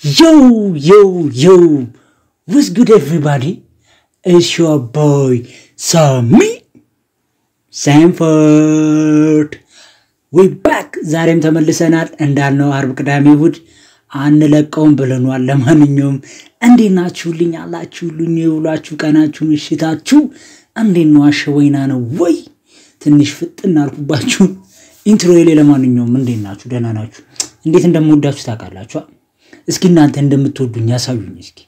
Yo, what's good everybody? It's your boy Sammy Sanford. We back. ዛሬም ተመልሰናል እንዳልነው አርብ ቅዳሜ እሁድ አንለቀውም ብለናል። ለማንኛውም እንዴናችሁልኝ አላችሁልኝ ይውላችሁ ቀናችሁ ምሽታችሁ እንዴነው አሸወይና ነው ወይ ትንሽ ፍጥና አልኩባችሁ ኢንትሮ ላይ ለማንኛውም እንዴናችሁ ደህና ናችሁ እንዴት እንደምወዳችሁ ታውቃላችሁ እስኪ እናንተ እንደምትወዱኝ ያሳዩኝ እስኪ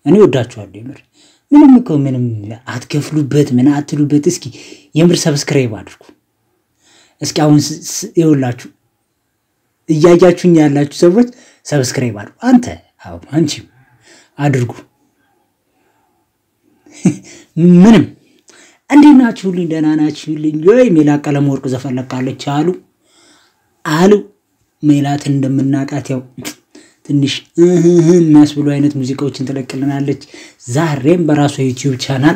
እኔ ወዳችኋለሁ ምንም ምንም አትከፍሉበት ምን አትሉበት እስኪ የምር ሰብስክራይብ አድርጉ እስኪ አሁን ይውላችሁ እያያችሁኝ ያላችሁ ሰዎች ሰብስክራይብ አድርጉ አንቺ አድርጉ ምንም እንዴናችሁልኝ ደህና ናችሁልኝ ወይ ሜላ ቀለም ወርቅ ዘፈለቃለች አሉ ሜላት እንደምናቃት ያው ትንሽ የሚያስብሉ አይነት ሙዚቃዎችን ተለቅልናለች ዛሬም በራሷ ዩቲዩብ ቻናል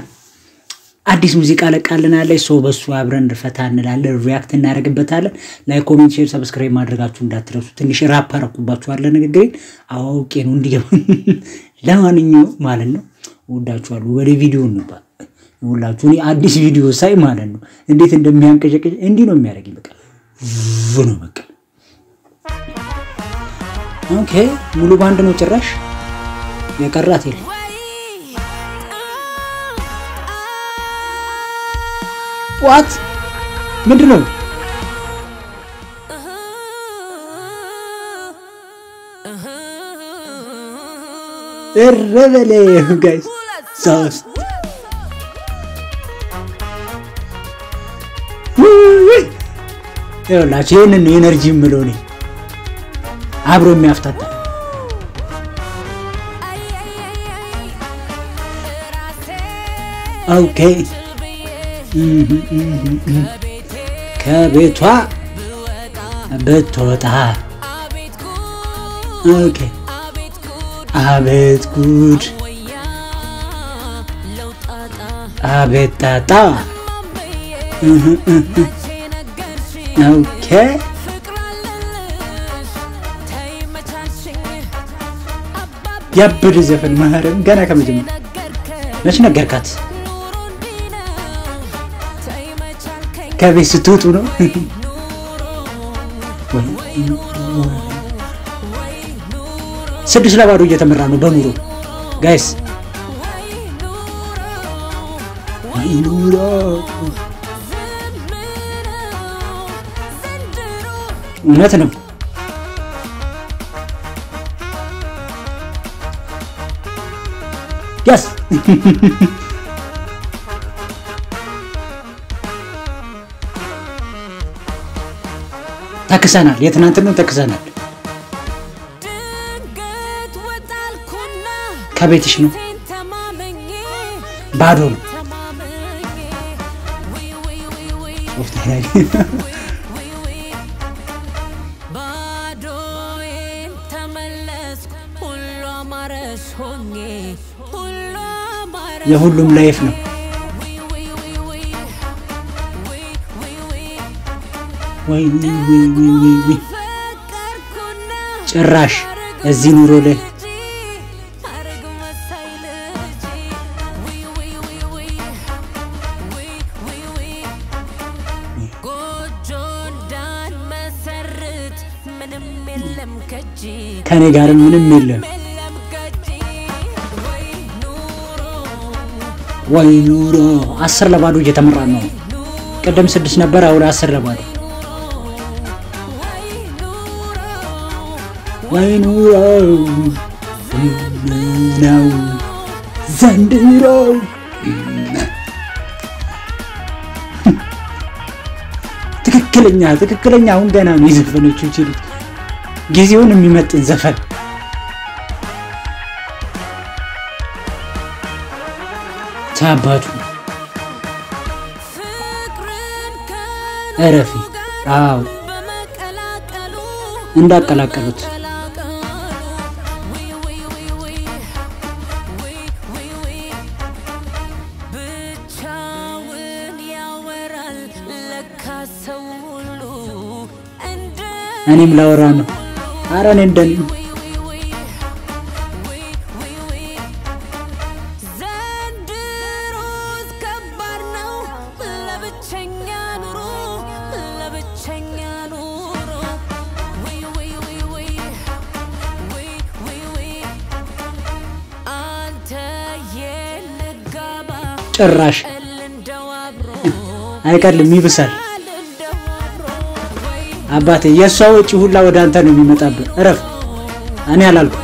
አዲስ ሙዚቃ ለቃልናለች ሶ በሱ አብረን ፈታ እንላለን ሪአክት እናደርግበታለን ላይክ ኮሜንት ሼር ሰብስክራይብ ማድረጋችሁ እንዳትረሱ ትንሽ ራፕ አረኩባችኋለሁ ንግግሬን አውቄ ነው እንዲገባ ለማንኛውም ማለት ነው ወዳችኋለሁ ወደ ቪዲዮ እንባ ሁላችሁ እኔ አዲስ ቪዲዮ ሳይ ማለት ነው እንዴት እንደሚያንቀጨቀጭ እንዲ ነው የሚያደርገኝ በቃ ነው በቃ ኦኬ ሙሉ ባንድ ነው ጭራሽ የቀራት ይል what ምንድነው እረበለ guys ሶስት ይኸውላችሁ ይሄንን ኤነርጂ ምለው ነው አብሮ የሚያፍታታ ኦኬ ከቤቷ በትወጣ ኦኬ አቤት ጉድ አቤት ጣጣ ኦኬ ያበደ ዘፈን ማህረም ገና ከመጀመሪያ መች ነገርካት ከቤት ስትወጡ ነው ስድስት ለባዶ እየተመራ ነው በኑሮ ጋይስ ኑሮ እውነት ነው yes ተከሰናል የትናንትነው ተከሰናል ከቤትሽ ነው ባዶ ነው የሁሉም ላይፍ ነው ወይ ጭራሽ እዚህ ኑሮ ላይ ከኔ ጋር ምንም የለም ወይ ኑሮ 10 ለባዶ እየተመራ ነው ቀደም 6 ነበር አሁን 10 ለባዶ ወይ ኑሮ ነው ዘንድሮ ትክክለኛ አሁን ገና ነው የዘፈነችው ይችላል ጊዜውን የሚመጥን ዘፈን ታባቱ አረፊ አው እንዳቀላቀሉት እኔም ላወራ ነው አራኔ እንደኔ ጭራሽ አይቀልም ይብሳል አባቴ የሷው እጪ ሁላ ወደ አንተ ነው የሚመጣብህ እረፍ እኔ አላልኩ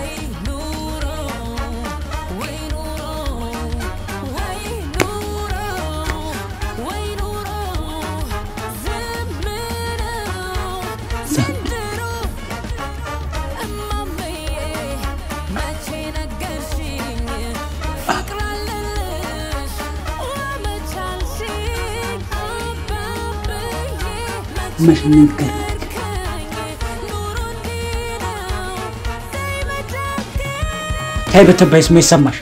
مش نذكر هاي بتبعيس ما يسمعش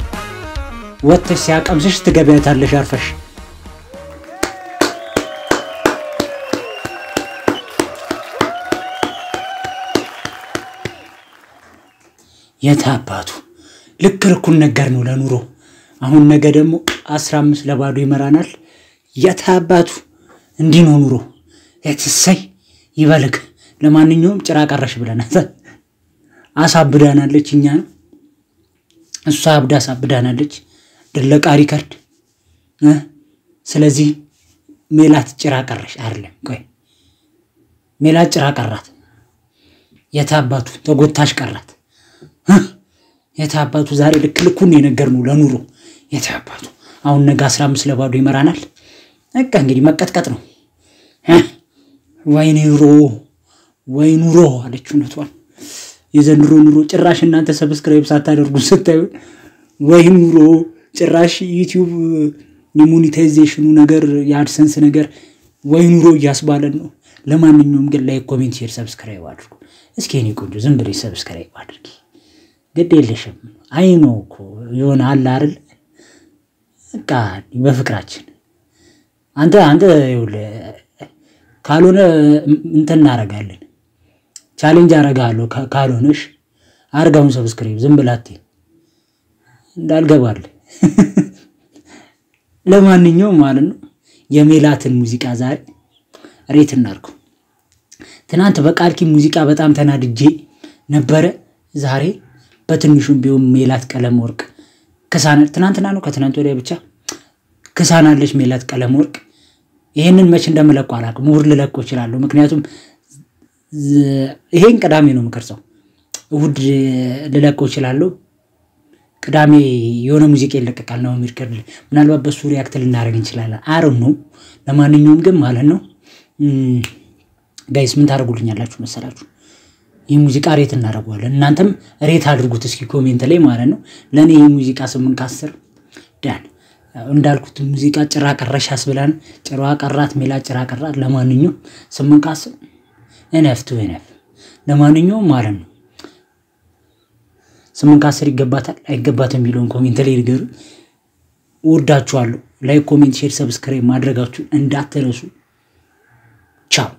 واتسياق امسش تقبيت هاللي شارفش يتاباتو لكركون نقرنو لنورو አሁን ነገ ደግሞ 15 ለባዶ ይመራናል የታባቱ እንዲኖ ኑሮ እትሰይ ይበልክ ለማንኛውም ጭራ ቀረሽ ብለናል አሳብዳናለች እኛ እሷ አብዳ አሳብዳናለች ደለቃ ሪከርድ ስለዚህ ሜላት ጭራ ቀረሽ አይደለም ቆይ ሜላት ጭራ ቀራት የታባቱ ተጎታሽ ቀራት የታባቱ ዛሬ ልክልኩን የነገርነው ለኑሮ የታባቱ አሁን ነገ 15 ለባዶ ይመራናል በቃ እንግዲህ መቀጥቀጥ ነው ወይኑሮ አለችው ነቷል የዘንድሮ ኑሮ ጭራሽ እናንተ ሰብስክራይብ ሳታደርጉ ስታዩ ወይኑሮ ጭራሽ ዩቲዩብ የሞኔታይዜሽኑ ነገር የአድሰንስ ነገር ወይኑሮ ያስባለን ነው ለማንኛውም ግን ላይክ ኮሜንት ሼር ሰብስክራይብ አድርጉ እስኪ እኔ ቆንጆ ዝም ብለሽ ሰብስክራይብ አድርጊ ግዴለሽም አይኖኮ የሆነ አለ አይደል በቃ በፍቅራችን አንተ ይውል ካልሆነ እንትን እናረጋለን ቻሌንጅ አረጋለሁ ካልሆነሽ አርጋውን ሰብስክራይብ ዝም ብላቴ እንዳልገባል ለማንኛውም ማለት ነው የሜላትን ሙዚቃ ዛሬ ሬት እናርኩ ትናንት በቃልኪ ሙዚቃ በጣም ተናድጄ ነበር ዛሬ በትንሹም ቢሆን ሜላት ቀለም ወርቅ ከሳና ትናንትና ነው ከትናንት ወዲያ ብቻ ከሳናለች ሜላት ቀለም ወርቅ ይሄንን መች እንደምለቁ አላውቅም ሙር ልለቁ ይችላል ምክንያቱም ይሄን ቅዳሜ ነው የምቀርጸው እሁድ ልለቁ ይችላል ቅዳሜ የሆነ ሙዚቃ ይለቀቃል ነው ሚርከር ምናልባት በሱ ሪአክት ልናረግ እንችላለን አሮን ነው ለማንኛውም ግን ማለት ነው ጋይስ ምን ታረጉልኛላችሁ መሰላችሁ ይህ ሙዚቃ ሬት እናረጋለን እናንተም ሬት አድርጉት እስኪ ኮሜንት ላይ ማለት ነው ለኔ ይህ ሙዚቃ 8 ከ10 ዳን እንዳልኩት ሙዚቃ ጭራ ቀረሽ ያስብላን ጭራ ቀራት ሜላ ጭራ ቀራት ለማንኛውም 8 ከ10 እነፍቱ ለማንኛውም ማለት ነው 8 ከ10 ይገባታል አይገባትም የሚለውን ኮሜንት ላይ ይገሩ ወዳችኋለሁ ላይክ ኮሜንት ሼር ሰብስክራይብ ማድረጋችሁ እንዳትረሱ ቻው